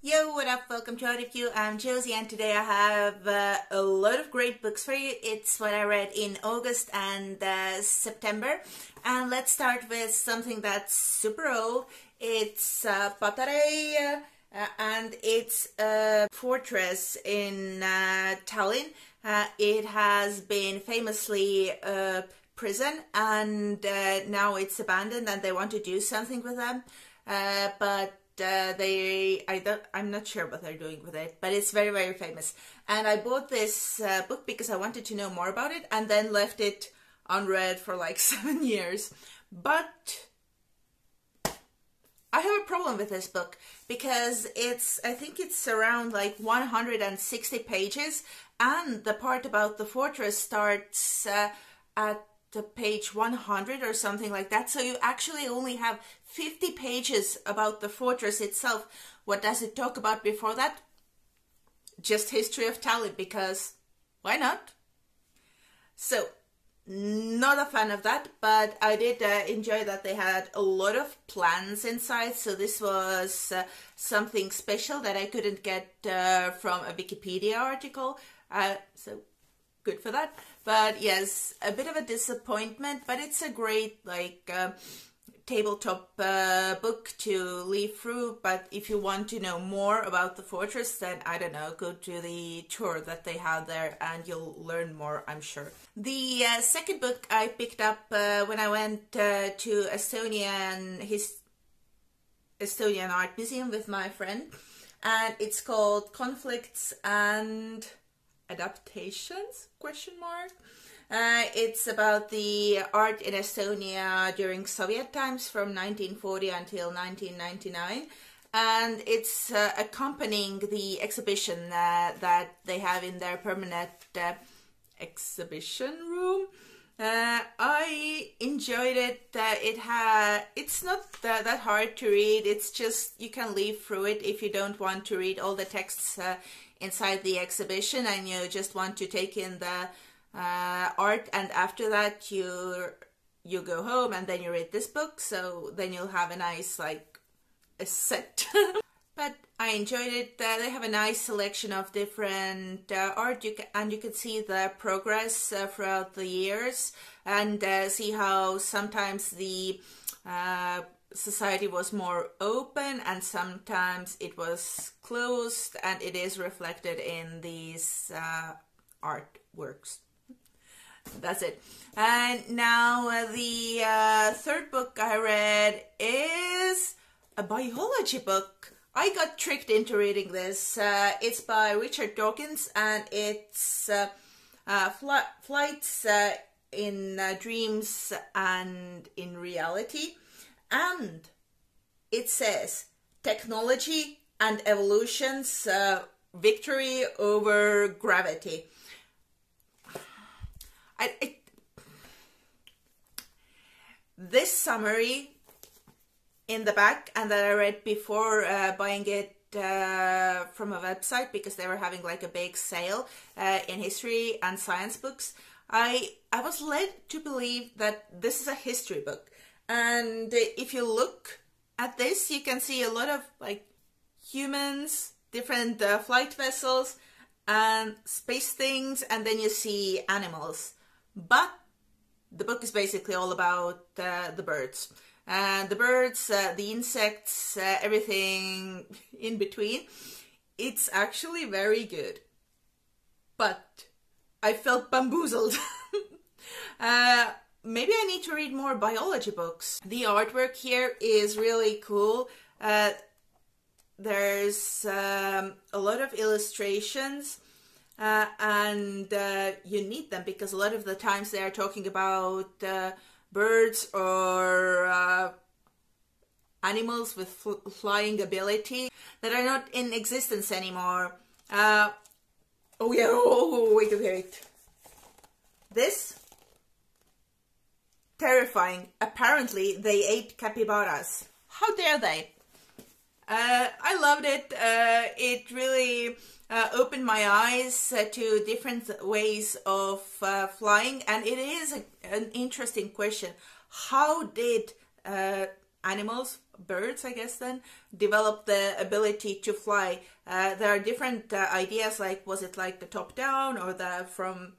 Yo, what up? Welcome to AudioView. I'm Josie, and today I have a lot of great books for you. It's what I read in August and September. And let's start with something that's super old. It's Patarei, and it's a fortress in Tallinn. It has been famously a prison, and now it's abandoned, and they want to do something with them. I'm not sure what they're doing with it, but it's very, very famous. And I bought this book because I wanted to know more about it, and then left it unread for like 7 years. But I have a problem with this book because I think it's around like 160 pages, and the part about the fortress starts at the page 100 or something like that. So you actually only have 50 pages about the fortress itself. What does it talk about before that? Just history of Tallinn, because why not? So, not a fan of that, but I did enjoy that they had a lot of plans inside. So this was something special that I couldn't get from a Wikipedia article. So good for that. But yes, a bit of a disappointment, but it's a great tabletop book to leaf through. But if you want to know more about the fortress, then I don't know, go to the tour that they have there and you'll learn more, I'm sure. The second book I picked up when I went to Estonia and his Estonian Art Museum with my friend, and it's called Conflicts and Adaptations ? It's about the art in Estonia during Soviet times from 1940 until 1999, and it's accompanying the exhibition that they have in their permanent exhibition room. I enjoyed it. It's not that hard to read. It's just you can leaf through it if you don't want to read all the texts inside the exhibition, and you just want to take in the art, and after that you go home and then you read this book. So then you'll have a nice a set. But I enjoyed it. They have a nice selection of different art, and you can see the progress throughout the years, and see how sometimes the society was more open and sometimes it was closed, and it is reflected in these artworks. That's it. And now the third book I read is a biology book. I got tricked into reading this. It's by Richard Dawkins, and it's Flights in Dreams and in Reality. And it says technology and evolution's victory over gravity. This summary in the back, and that I read before buying it from a website because they were having like a big sale in history and science books. I was led to believe that this is a history book. And if you look at this, you can see a lot of humans, different flight vessels, and space things, and then you see animals. But the book is basically all about the birds. The birds, the insects, everything in between. It's actually very good. But I felt bamboozled. Maybe I need to read more biology books. The artwork here is really cool. There's a lot of illustrations, and you need them because a lot of the times they are talking about birds or animals with flying ability that are not in existence anymore. Wait. This? Terrifying. Apparently they ate capybaras. How dare they? I loved it. It really opened my eyes to different ways of flying, and it is an interesting question. How did animals birds, I guess, then develop the ability to fly. There are different ideas, like was it like the top down, or the from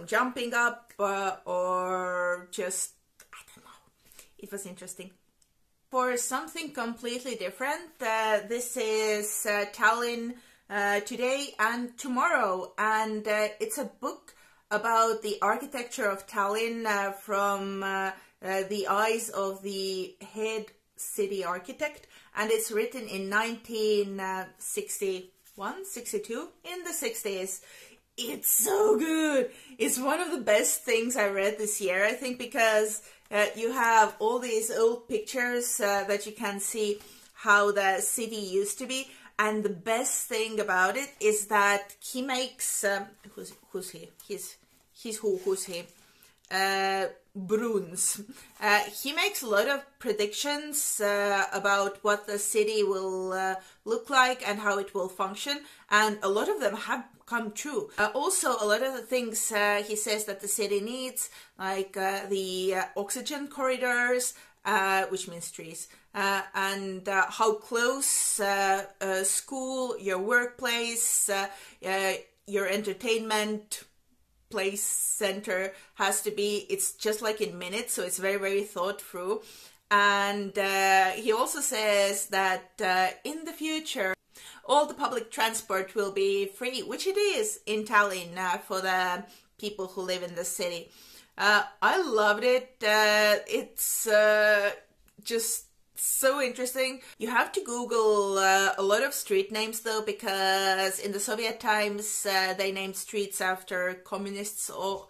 jumping up, or just, I don't know. It was interesting. For something completely different, this is Tallinn Today and Tomorrow, and it's a book about the architecture of Tallinn from the eyes of the head city architect, and it's written in 1961, 62, in the 60s. It's so good. It's one of the best things I read this year, I think, because you have all these old pictures that you can see how the city used to be. And the best thing about it is that he makes, who's he? Who's he? Bruns. He makes a lot of predictions about what the city will look like and how it will function, and a lot of them have come true. Also, a lot of the things he says that the city needs, like the oxygen corridors, which means trees, and how close school, your workplace, your entertainment place center has to be. It's just like in minutes, so it's very, very thought through. And he also says that in the future all the public transport will be free, which it is in Tallinn for the people who live in the city. I loved it. It's just so interesting. You have to Google a lot of street names though, because in the Soviet times they named streets after communists or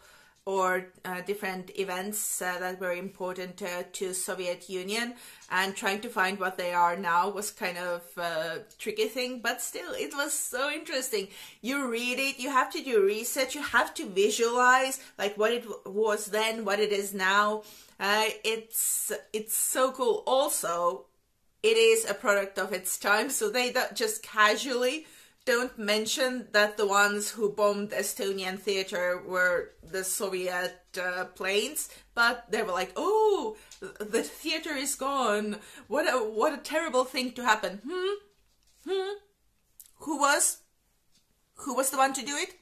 different events that were important to Soviet Union, and trying to find what they are now was kind of a tricky thing, but still it was so interesting. You read it, you have to do research, you have to visualize like what it was then, what it is now. It's so cool. Also, it is a product of its time, so they just casually don't mention that the ones who bombed Estonian theater were the Soviet planes, but they were like, oh, the theater is gone. What a terrible thing to happen. Who was the one to do it?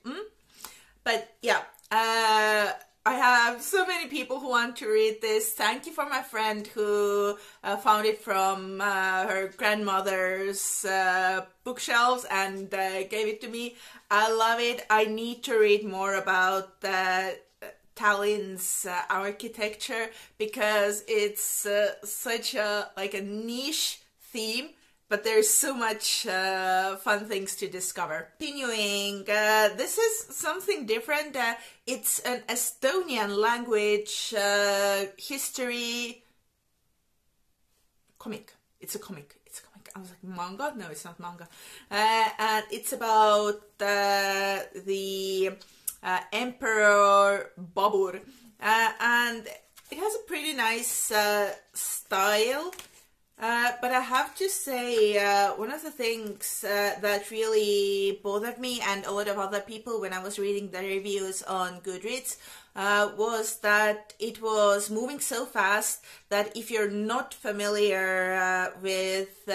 But yeah, I have so many people who want to read this. Thank you for my friend who found it from her grandmother's bookshelves and gave it to me. I love it. I need to read more about Tallinn's architecture, because it's such a niche theme, but there's so much fun things to discover. Continuing, this is something different. It's an Estonian language history comic. It's a comic. I was like, manga? No, it's not manga. And it's about the Emperor Babur. And it has a pretty nice style. But I have to say, one of the things that really bothered me and a lot of other people when I was reading the reviews on Goodreads was that it was moving so fast that if you're not familiar with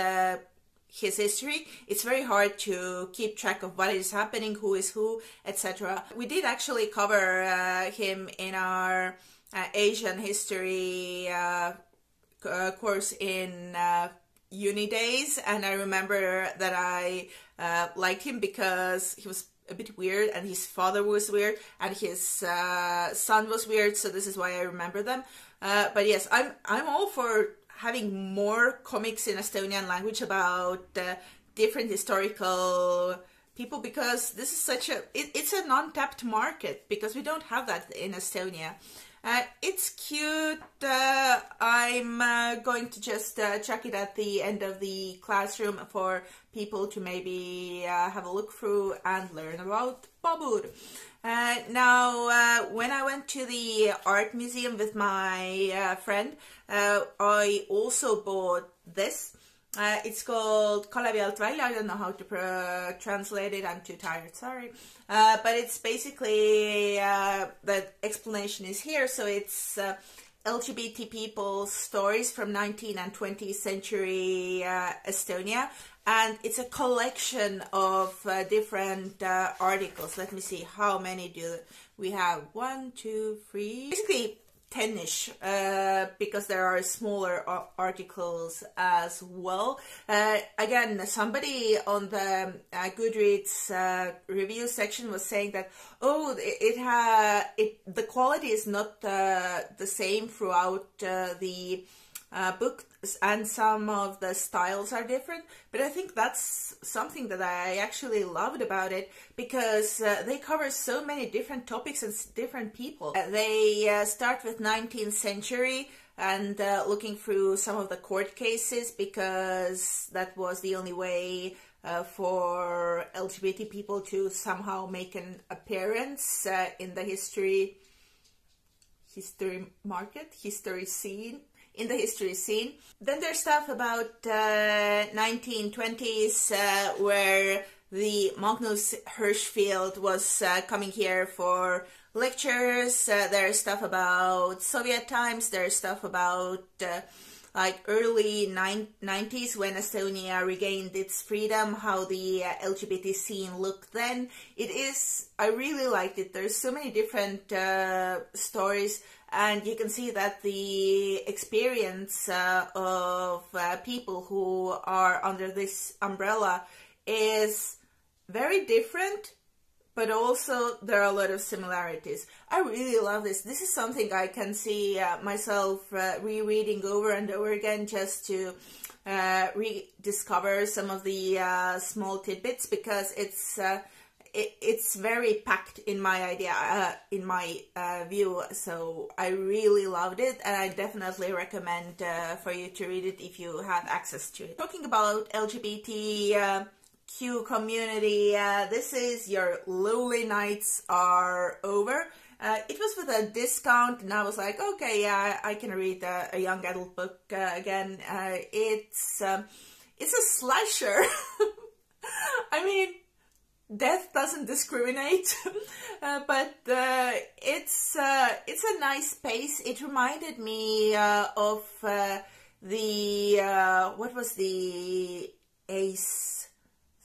his history, it's very hard to keep track of what is happening, who is who, etc. We did actually cover him in our Asian history course in uni days, and I remember that I liked him because he was a bit weird, and his father was weird, and his son was weird, so this is why I remember them. But yes, I'm all for having more comics in Estonian language about different historical people, because this is such a it's an untapped market, because we don't have that in Estonia. It's cute. I'm going to just check it at the end of the classroom for people to maybe have a look through and learn about Babur. Now, when I went to the art museum with my friend, I also bought this. It's called Kalevi alt välja. I don't know how to translate it. I'm too tired, sorry. But it's basically, the explanation is here. So it's LGBT people's stories from 19th and 20th century Estonia, and it's a collection of different articles. Let me see, how many do we have? 1, 2, 3, basically 10-ish, because there are smaller articles as well. Again, somebody on the Goodreads review section was saying that, oh, the quality is not the same throughout the book, and some of the styles are different, but I think that's something that I actually loved about it, because they cover so many different topics and different people. They start with 19th century and looking through some of the court cases, because that was the only way for LGBT people to somehow make an appearance in the history scene. Then there's stuff about 1920s where the Magnus Hirschfeld was coming here for lectures. There's stuff about Soviet times. There's stuff about like early 90s when Estonia regained its freedom, how the LGBT scene looked then. I really liked it. There's so many different stories, and you can see that the experience of people who are under this umbrella is very different, but also there are a lot of similarities. I really love this. This is something I can see myself rereading over and over again, just to rediscover some of the small tidbits, because it's very packed in my view. So I really loved it, and I definitely recommend for you to read it if you have access to it. Talking about LGBTQ community, this is Your Lonely Nights Are Over. It was with a discount, and I was like, okay, yeah, I can read a young adult book again. It's a slasher. I mean, death doesn't discriminate, but it's a nice pace. It reminded me of what was the Ace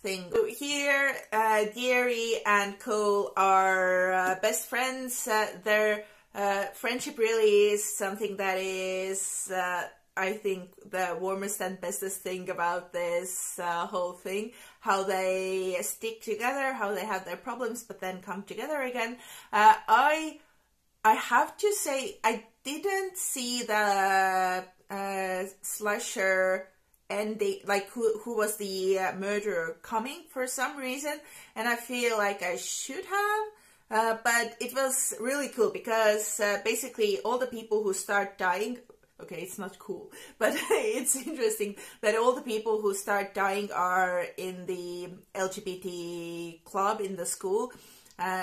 thing. So here, Deary and Cole are best friends. Their friendship really is something that is, I think, the warmest and bestest thing about this whole thing. How they stick together, how they have their problems, but then come together again. I have to say, I didn't see the slasher ending, like who was the murderer coming for some reason, and I feel like I should have, but it was really cool, because basically all the people who start dying, okay, it's not cool, but it's interesting that all the people who start dying are in the LGBT club in the school,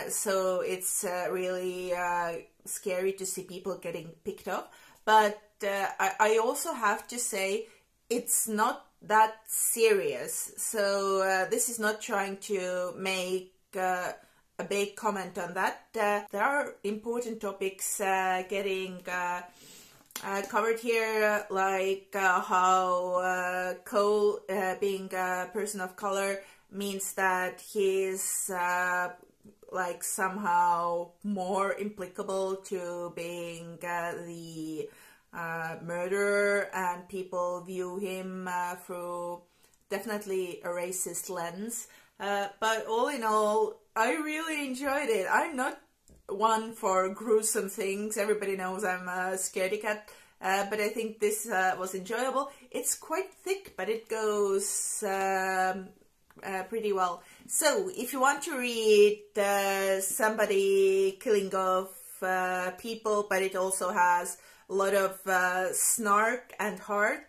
so it's really scary to see people getting picked up. But I also have to say, it's not that serious, so this is not trying to make a big comment on that. There are important topics getting covered here, like how Cole, being a person of color, means that he's like somehow more applicable to being the murderer, and people view him through definitely a racist lens. But all in all, I really enjoyed it. I'm not one for gruesome things. Everybody knows I'm a scaredy cat, but I think this was enjoyable. It's quite thick, but it goes pretty well. So if you want to read somebody killing off people, but it also has a lot of snark and heart,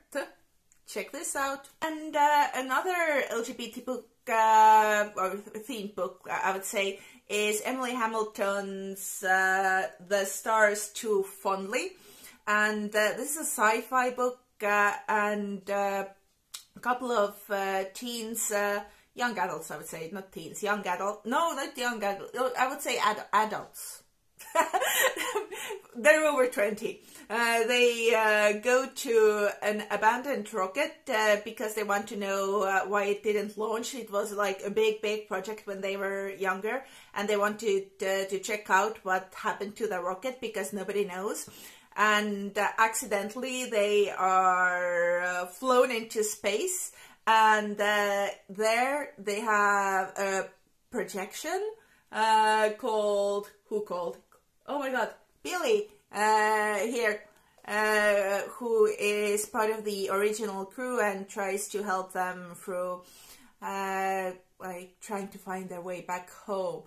check this out. And another LGBT book, or themed book, I would say, is Emily Hamilton's The Stars Too Fondly. And this is a sci-fi book, and a couple of teens, young adults, I would say, not teens, young adult, no, not young adult, I would say adults. they're over 20. They go to an abandoned rocket because they want to know why it didn't launch. It was like a big project when they were younger, and they wanted to check out what happened to the rocket because nobody knows. And accidentally they are flown into space, and there they have a projection called, who called? Oh my god, Billy here, who is part of the original crew and tries to help them through like trying to find their way back home.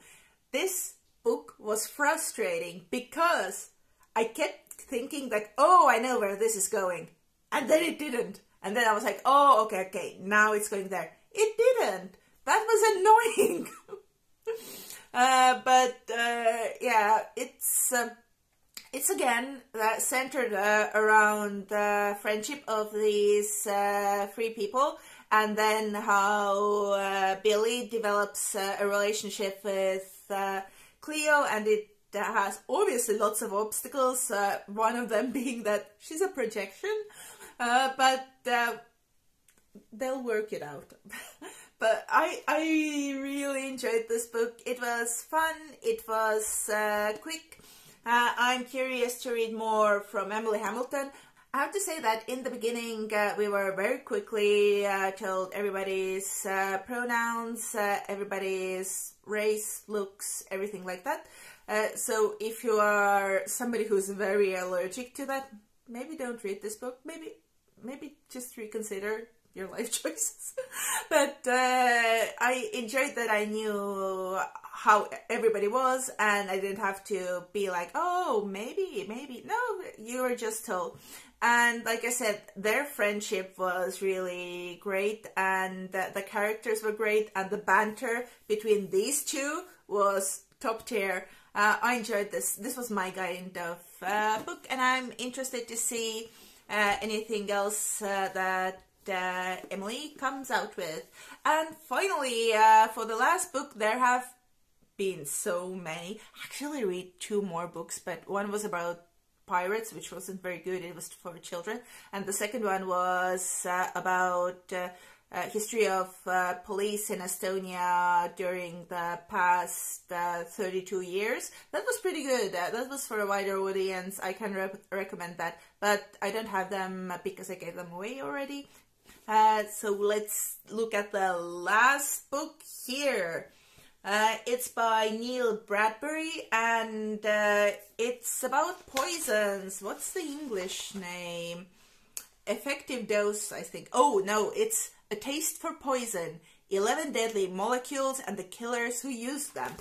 This book was frustrating because I kept thinking that, oh, I know where this is going, and then it didn't, and then I was like, oh, okay, now it's going there. It didn't. That was annoying. Yeah, it's again centered around the friendship of these three people, and then how Billy develops a relationship with Cleo, and it has obviously lots of obstacles, one of them being that she's a projection, but they'll work it out. But I really enjoyed this book. It was fun, it was quick. I'm curious to read more from Emily Hamilton. I have to say that in the beginning we were very quickly told everybody's pronouns, everybody's race, looks, everything like that. So if you are somebody who's very allergic to that, maybe don't read this book. Maybe just reconsider your life choices. But I enjoyed that I knew how everybody was, and I didn't have to be like, oh, maybe. No, you were just told. And like I said, their friendship was really great, and the characters were great, and the banter between these two was top tier. I enjoyed this. This was my kind of book, and I'm interested to see anything else that Emily comes out with. And finally, for the last book, there have been so many. I actually read 2 more books, but one was about pirates, which wasn't very good. It was for children. And the second one was about history of police in Estonia during the past 32 years. That was pretty good. That was for a wider audience. I can recommend that. But I don't have them because I gave them away already. So let's look at the last book here. It's by Neil Bradbury, and it's about poisons. What's the English name? Effective Dose, I think. Oh, no, it's A Taste for Poison, 11 Deadly Molecules and the Killers Who Use Them.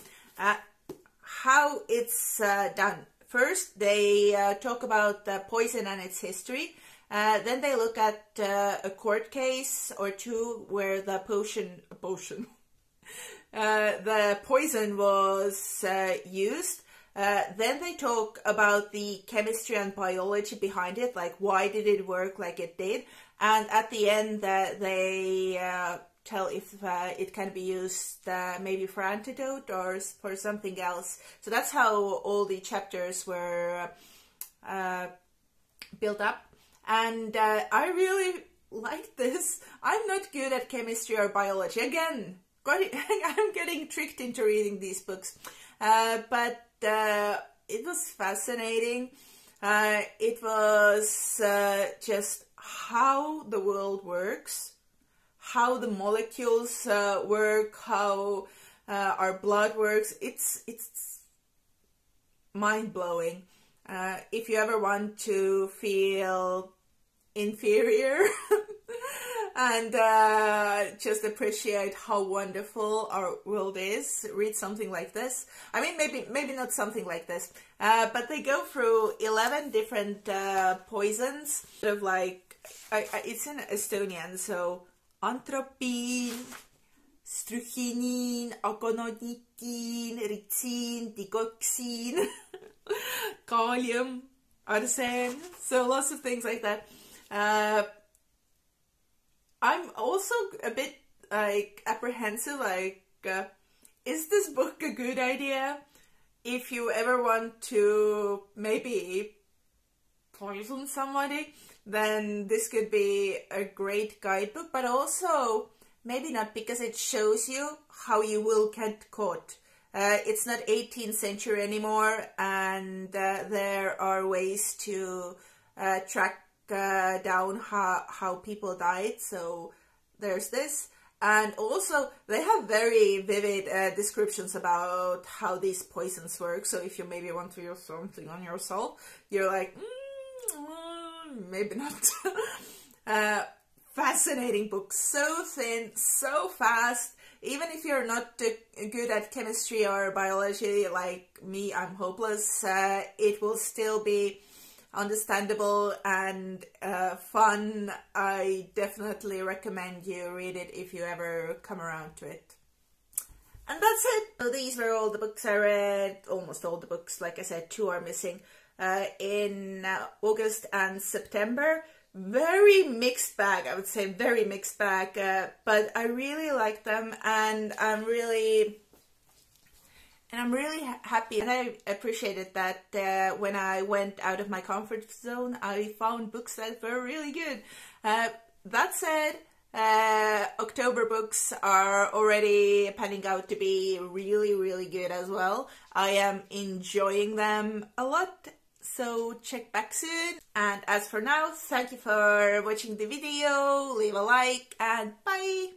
How it's done. First, they talk about the poison and its history. Then they look at a court case or two where the the poison was used. Then they talk about the chemistry and biology behind it, like why did it work like it did. And at the end, they tell if it can be used maybe for antidote or for something else. So that's how all the chapters were built up. And I really like this. I'm not good at chemistry or biology. Again, I'm getting tricked into reading these books. But it was fascinating. It was just how the world works, how the molecules work, how our blood works. It's mind-blowing. If you ever want to feel inferior and just appreciate how wonderful our world is, read something like this. I mean, maybe not something like this, but they go through 11 different poisons, sort of like, it's in Estonian, so antropine, strychnine, aconitine, ricin, digoxin, gallium, arsen, so lots of things like that. I'm also a bit like apprehensive, like, is this book a good idea? if you ever want to maybe poison somebody, then this could be a great guidebook, but also maybe not, because it shows you how you will get caught. It's not 18th century anymore, and there are ways to track down how people died, so there's this. And also they have very vivid descriptions about how these poisons work, so if you maybe want to use something on yourself, you're like, maybe not. Fascinating book, so thin, so fast. Even if you're not good at chemistry or biology like me, I'm hopeless, it will still be understandable and fun. I definitely recommend you read it if you ever come around to it. And that's it. So these were all the books I read, almost all the books. Like I said, 2 are missing in August and September. Very mixed bag, I would say, very mixed bag, but I really like them, and I'm really happy, and I appreciated that when I went out of my comfort zone, I found books that were really good. That said, October books are already panning out to be really, really good as well. I am enjoying them a lot. So check back soon. And as for now, thank you for watching the video. Leave a like and bye.